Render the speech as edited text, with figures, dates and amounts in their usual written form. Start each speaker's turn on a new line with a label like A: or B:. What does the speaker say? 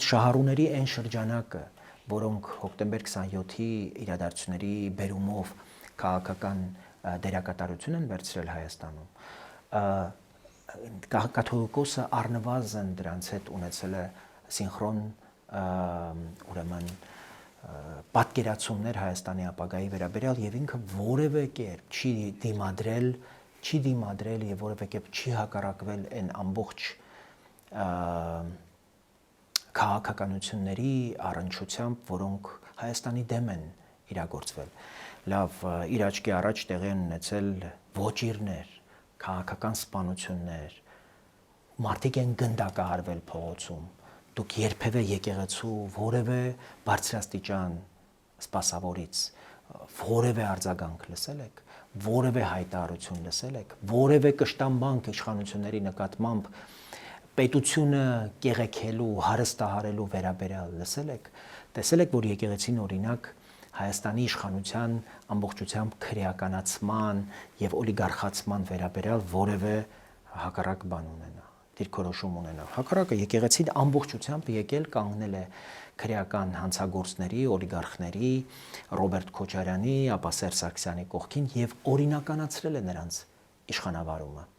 A: շահառուների այն շրջանակը, որոնք հոկտեմբեր 27-ի իրադարձությունների բերումով քաղաքական դերակատարություն են վերցրել Հայաստանում, կաթողիկոսը առնվազն դրանց հետ ունեցել է սինխրոն ուրեմն պատկերացումներ Հայաստանի ապագայի վերաբերյալ եւ ինքը որևէ կերպ չի դիմադրել եւ որևէ կերպ չի հակառակվել այն ամբողջ քաղաքականությունների առնչությամբ, որոնք Հայաստանի դեմ են իրագործվել։ Լավ, իր աչքի առաջ տեղի են ունեցել ոճիրներ, քաղաքական սպանություններ, մարդիկ են գնդակահարվել փողոցում։ Դուք երբևէ եկեղեցու որևէ բարձրաստիճան սպասավորից որևէ արձագանք լսել եք, որևէ հայտարարություն լսել եք, որևէ կշտամբանք իշխանությունների նկատմամբ պետությունը կեղեքելու, հարստահարելու վերաբերյալ լսել եք, տեսել եք, որ եկեղեցին օրինակ Հայաստանի իշխանության ամբողջությամբ քրեականացման եւ օլիգարխացման վերաբերյալ որևէ հակառակ բան ունենա, դիրքորոշում ունենա։ Հակառակը եկեղեցին ամբողջությամբ եկել կանգնել է քրեական հանցագործների, օլիգարխների, Ռոբերտ Քոչարյանի, ապա Սերժ Սարգսյանի կողքին եւ օրինականացրել է նրանց իշխանավարումը։